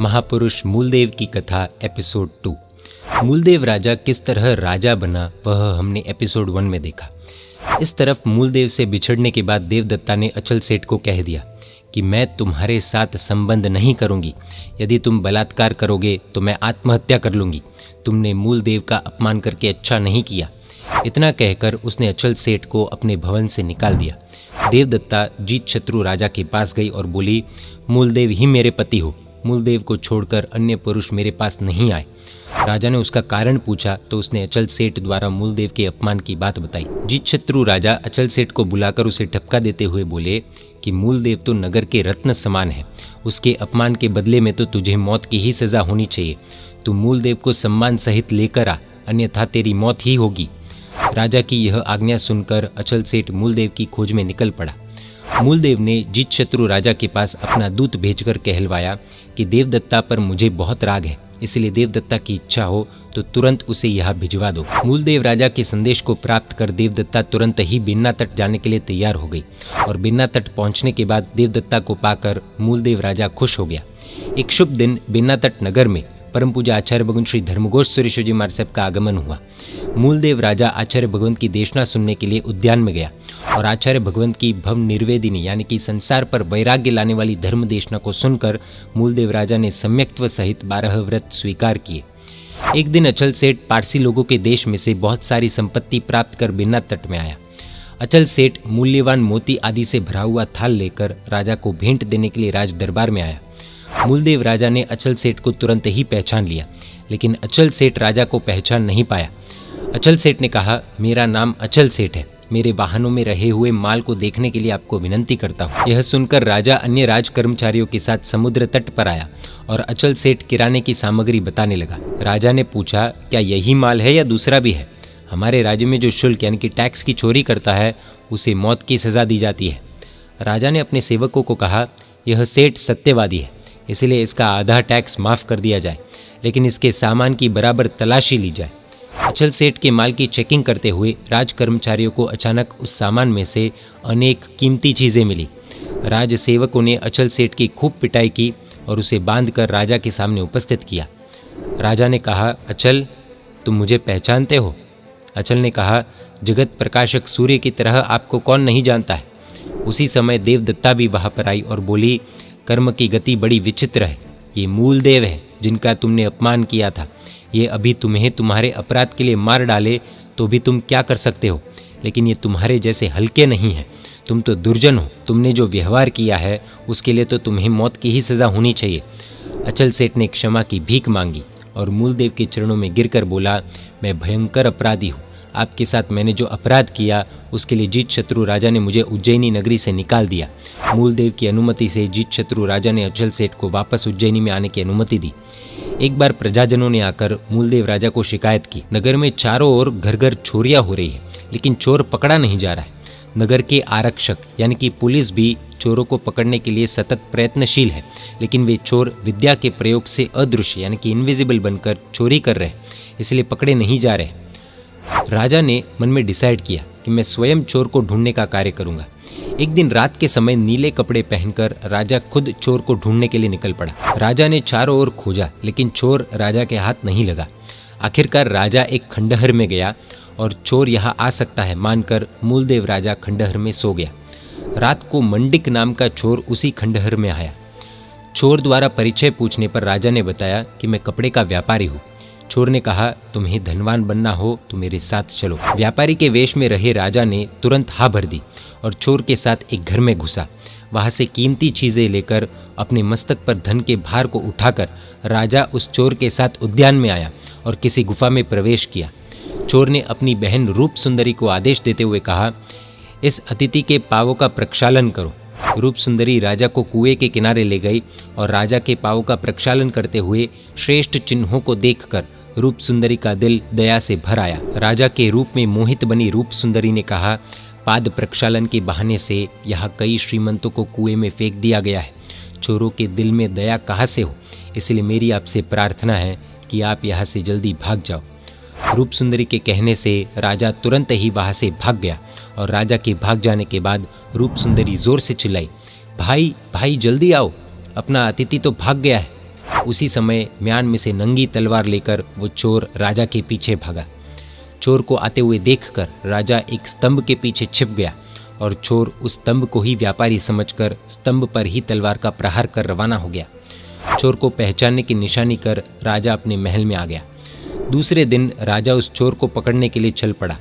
महापुरुष मूलदेव की कथा एपिसोड 2। मूलदेव राजा किस तरह राजा बना वह हमने एपिसोड 1 में देखा। इस तरफ मूलदेव से बिछड़ने के बाद देवदत्ता ने अचल सेठ को कह दिया कि मैं तुम्हारे साथ संबंध नहीं करूंगी, यदि तुम बलात्कार करोगे तो मैं आत्महत्या कर लूंगी। तुमने मूलदेव का अपमान करके अच्छा नहीं किया। इतना कहकर उसने अचल सेठ को अपने भवन से निकाल दिया। देवदत्ता जीत शत्रु राजा के पास गई और बोली, मूलदेव ही मेरे पति हो, मूलदेव को छोड़कर अन्य पुरुष मेरे पास नहीं आए। राजा ने उसका कारण पूछा तो उसने अचल सेठ द्वारा मूलदेव के अपमान की बात बताई। जीत शत्रु राजा अचल सेठ को बुलाकर उसे ठपका देते हुए बोले कि मूलदेव तो नगर के रत्न समान है, उसके अपमान के बदले में तो तुझे मौत की ही सजा होनी चाहिए। तू मूलदेव को सम्मान सहित लेकर आ, अन्यथा तेरी मौत ही होगी। राजा की यह आज्ञा सुनकर अचल सेठ मूलदेव की खोज में निकल पड़ा। मूलदेव ने जीत शत्रु राजा के पास अपना दूत भेजकर कहलवाया कि देवदत्ता पर मुझे बहुत राग है, इसलिए देवदत्ता की इच्छा हो तो तुरंत उसे यहाँ भिजवा दो। मूलदेव राजा के संदेश को प्राप्त कर देवदत्ता तुरंत ही बिन्ना तट जाने के लिए तैयार हो गई और बिन्ना तट पहुंचने के बाद देवदत्ता को पाकर मूलदेव राजा खुश हो गया। एक शुभ दिन बिन्ना तट नगर में परम पूजा आचार्य भगवंत श्री धर्मघोष सुरेश्वर जी महाराज साहब का आगमन हुआ। मूलदेव राजा आचार्य भगवंत की देशना सुनने के लिए उद्यान में गया और आचार्य भगवंत की भव निर्वेदिनी यानी कि संसार पर वैराग्य लाने वाली धर्म देशना को सुनकर मूलदेव राजा ने सम्यक्त्व सहित 12 व्रत स्वीकार किए। एक दिन अचल सेठ पारसी लोगों के देश में से बहुत सारी संपत्ति प्राप्त कर बिन्ना तट में आया। अचल सेठ मूल्यवान मोती आदि से भरा हुआ थाल लेकर राजा को भेंट देने के लिए राज दरबार में आया। मूलदेव राजा ने अचल सेठ को तुरंत ही पहचान लिया, लेकिन अचल सेठ राजा को पहचान नहीं पाया। अचल सेठ ने कहा, मेरा नाम अचल सेठ है, मेरे वाहनों में रहे हुए माल को देखने के लिए आपको विनंती करता हूँ। यह सुनकर राजा अन्य राज कर्मचारियों के साथ समुद्र तट पर आया और अचल सेठ किराने की सामग्री बताने लगा। राजा ने पूछा, क्या यही माल है या दूसरा भी है? हमारे राज्य में जो शुल्क यानी कि टैक्स की चोरी करता है उसे मौत की सजा दी जाती है। राजा ने अपने सेवकों को कहा, यह सेठ सत्यवादी है, इसलिए इसका आधा टैक्स माफ कर दिया जाए, लेकिन इसके सामान की बराबर तलाशी ली जाए। अचल सेठ के माल की चेकिंग करते हुए राज कर्मचारियों को अचानक उस सामान में से अनेक कीमती चीज़ें मिली। राज सेवकों ने अचल सेठ की खूब पिटाई की और उसे बांधकर राजा के सामने उपस्थित किया। राजा ने कहा, अचल, तुम मुझे पहचानते हो? अचल ने कहा, जगत प्रकाशक सूर्य की तरह आपको कौन नहीं जानता है। उसी समय देवदत्ता भी वहाँ पर आई और बोली, कर्म की गति बड़ी विचित्र है। ये मूलदेव है जिनका तुमने अपमान किया था। ये अभी तुम्हें तुम्हारे अपराध के लिए मार डाले तो भी तुम क्या कर सकते हो, लेकिन ये तुम्हारे जैसे हल्के नहीं हैं। तुम तो दुर्जन हो। तुमने जो व्यवहार किया है उसके लिए तो तुम्हें मौत की ही सज़ा होनी चाहिए। अचल सेठ ने क्षमा की भीख मांगी और मूलदेव के चरणों में गिरकर बोला, मैं भयंकर अपराधी हूँ। आपके साथ मैंने जो अपराध किया उसके लिए जीत शत्रु राजा ने मुझे उज्जैनी नगरी से निकाल दिया। मूलदेव की अनुमति से जीत शत्रु राजा ने अचल सेठ को वापस उज्जैनी में आने की अनुमति दी। एक बार प्रजाजनों ने आकर मूलदेव राजा को शिकायत की, नगर में चारों ओर घर घर चोरियां हो रही है, लेकिन चोर पकड़ा नहीं जा रहा है। नगर के आरक्षक यानी कि पुलिस भी चोरों को पकड़ने के लिए सतत प्रयत्नशील है, लेकिन वे चोर विद्या के प्रयोग से अदृश्य यानी कि इनविजिबल बनकर चोरी कर रहे हैं, इसलिए पकड़े नहीं जा रहे। राजा ने मन में डिसाइड किया कि मैं स्वयं चोर को ढूंढने का कार्य करूंगा। एक दिन रात के समय नीले कपड़े पहनकर राजा खुद चोर को ढूंढने के लिए निकल पड़ा। राजा ने चारों ओर खोजा, लेकिन चोर राजा के हाथ नहीं लगा। आखिरकार राजा एक खंडहर में गया और चोर यहाँ आ सकता है मानकर मूलदेव राजा खंडहर में सो गया। रात को मंडिक नाम का चोर उसी खंडहर में आया। चोर द्वारा परिचय पूछने पर राजा ने बताया कि मैं कपड़े का व्यापारी हूँ। चोर ने कहा, तुम्हें धनवान बनना हो तो मेरे साथ चलो। व्यापारी के वेश में रहे राजा ने तुरंत हाँ भर दी और चोर के साथ एक घर में घुसा। वहां से कीमती चीजें लेकर अपने मस्तक पर धन के भार को उठाकर राजा उस चोर के साथ उद्यान में आया और किसी गुफा में प्रवेश किया। चोर ने अपनी बहन रूप सुंदरी को आदेश देते हुए कहा, इस अतिथि के पावों का प्रक्षालन करो। रूप सुंदरी राजा को कुएं के किनारे ले गई और राजा के पावों का प्रक्षालन करते हुए श्रेष्ठ चिन्हों को देखकर रूप सुंदरी का दिल दया से भर आया। राजा के रूप में मोहित बनी रूप सुंदरी ने कहा, पाद प्रक्षालन के बहाने से यहाँ कई श्रीमंतों को कुएं में फेंक दिया गया है। चोरों के दिल में दया कहाँ से हो, इसलिए मेरी आपसे प्रार्थना है कि आप यहाँ से जल्दी भाग जाओ। रूप सुंदरी के कहने से राजा तुरंत ही वहाँ से भाग गया और राजा के भाग जाने के बाद रूप सुंदरी जोर से चिल्लाई, भाई भाई जल्दी आओ, अपना अतिथि तो भाग गया है। उसी समय म्यान में से नंगी तलवार लेकर वो चोर राजा के पीछे भागा। चोर को आते हुए देखकर राजा एक स्तंभ के पीछे छिप गया और चोर उस स्तंभ को ही व्यापारी समझकर स्तंभ पर ही तलवार का प्रहार कर रवाना हो गया। चोर को पहचानने की निशानी कर राजा अपने महल में आ गया। दूसरे दिन राजा उस चोर को पकड़ने के लिए चल पड़ा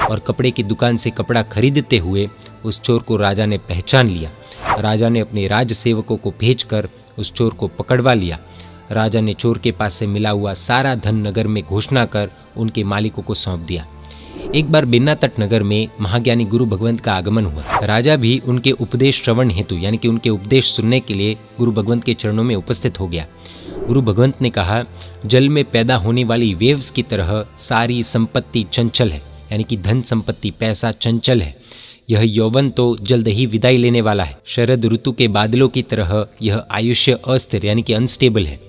और कपड़े की दुकान से कपड़ा खरीदते हुए उस चोर को राजा ने पहचान लिया। राजा ने अपने राज सेवकों को भेजकर उस चोर को पकड़वा लिया। राजा ने चोर के पास से मिला हुआ सारा धन नगर में घोषणा कर उनके मालिकों को सौंप दिया। एक बार बेन्नातट नगर में महाज्ञानी गुरु भगवंत का आगमन हुआ। राजा भी उनके उपदेश श्रवण हेतु यानी कि उनके उपदेश सुनने के लिए गुरु भगवंत के चरणों में उपस्थित हो गया। गुरु भगवंत ने कहा, जल में पैदा होने वाली वेव्स की तरह सारी संपत्ति चंचल है, यानी कि धन संपत्ति पैसा चंचल है। यह यौवन तो जल्द ही विदाई लेने वाला है। शरद ऋतु के बादलों की तरह यह आयुष्य अस्थिर यानी कि अनस्टेबल है।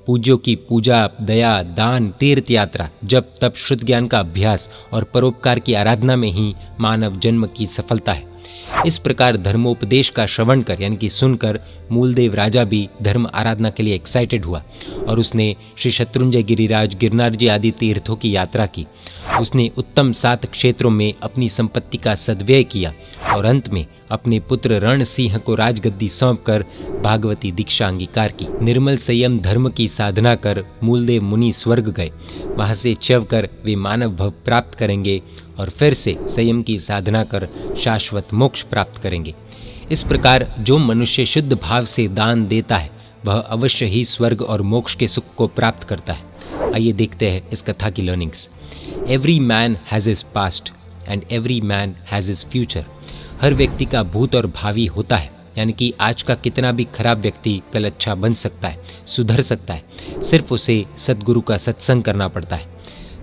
पूज्यों की पूजा, दया, दान, तीर्थ यात्रा, जप तप, शुद्ध ज्ञान का अभ्यास और परोपकार की आराधना में ही मानव जन्म की सफलता है। इस प्रकार धर्मोपदेश का श्रवण कर यानी कि सुनकर मूलदेव राजा भी धर्म आराधना के लिए एक्साइटेड हुआ और उसने श्री शत्रुंजय गिरिराज, गिरनार जी आदि तीर्थों की यात्रा की। उसने उत्तम 7 क्षेत्रों में अपनी संपत्ति का सद्व्यय किया और अंत में अपने पुत्र रण सिंह को राजगद्दी सौंपकर भागवती दीक्षा अंगीकार की। निर्मल संयम धर्म की साधना कर मूलदेव मुनि स्वर्ग गए। वहां से च्यव कर वे मानव भव प्राप्त करेंगे और फिर से संयम की साधना कर शाश्वत मोक्ष प्राप्त करेंगे। इस प्रकार जो मनुष्य शुद्ध भाव से दान देता है वह अवश्य ही स्वर्ग और मोक्ष के सुख को प्राप्त करता है। आइए देखते हैं इस कथा की learnings. Every man has his past and every man has his future. हर व्यक्ति का भूत और भावी होता है, यानी कि आज का कितना भी खराब व्यक्ति कल अच्छा बन सकता है, सुधर सकता है। सिर्फ उसे सद्गुरु का सत्संग करना पड़ता है।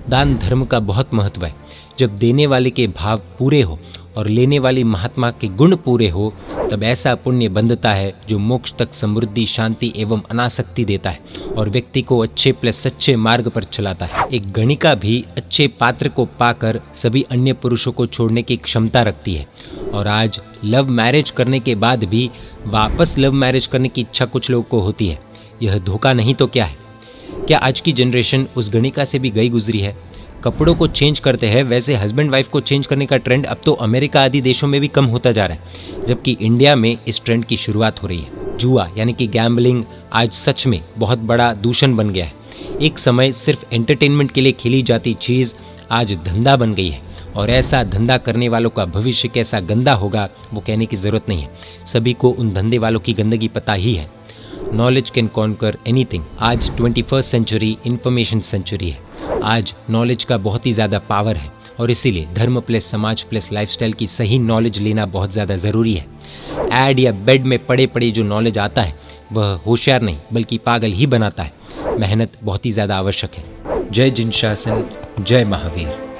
दान धर्म का बहुत महत्व है। जब देने वाले के भाव पूरे हो और लेने वाले महात्मा के गुण पूरे हो तब ऐसा पुण्य बंधता है जो मोक्ष तक समृद्धि, शांति एवं अनासक्ति देता है और व्यक्ति को अच्छे प्लस सच्चे मार्ग पर चलाता है। एक गणिका भी अच्छे पात्र को पाकर सभी अन्य पुरुषों को छोड़ने की क्षमता रखती है और आज लव मैरिज करने के बाद भी वापस लव मैरिज करने की इच्छा कुछ लोगों को होती है। यह धोखा नहीं तो क्या है? क्या आज की जनरेशन उस गणिका से भी गई गुजरी है? कपड़ों को चेंज करते हैं वैसे हस्बैंड वाइफ को चेंज करने का ट्रेंड अब तो अमेरिका आदि देशों में भी कम होता जा रहा है, जबकि इंडिया में इस ट्रेंड की शुरुआत हो रही है। जुआ यानी कि गैम्बलिंग आज सच में बहुत बड़ा दूषण बन गया है। एक समय सिर्फ एंटरटेनमेंट के लिए खेली जाती चीज़ आज धंधा बन गई है और ऐसा धंधा करने वालों का भविष्य कैसा गंदा होगा वो कहने की ज़रूरत नहीं है। सभी को उन धंधे वालों की गंदगी पता ही है। Knowledge can conquer anything. आज 21st सेंचुरी इंफॉर्मेशन सेंचुरी है। आज नॉलेज का बहुत ही ज़्यादा पावर है और इसीलिए धर्म प्लस समाज प्लस लाइफस्टाइल की सही नॉलेज लेना बहुत ज़्यादा ज़रूरी है। ऐड या बेड में पड़े पड़े जो नॉलेज आता है वह होशियार नहीं बल्कि पागल ही बनाता है। मेहनत बहुत ही ज़्यादा आवश्यक है। जय जिन शासन, जय महावीर।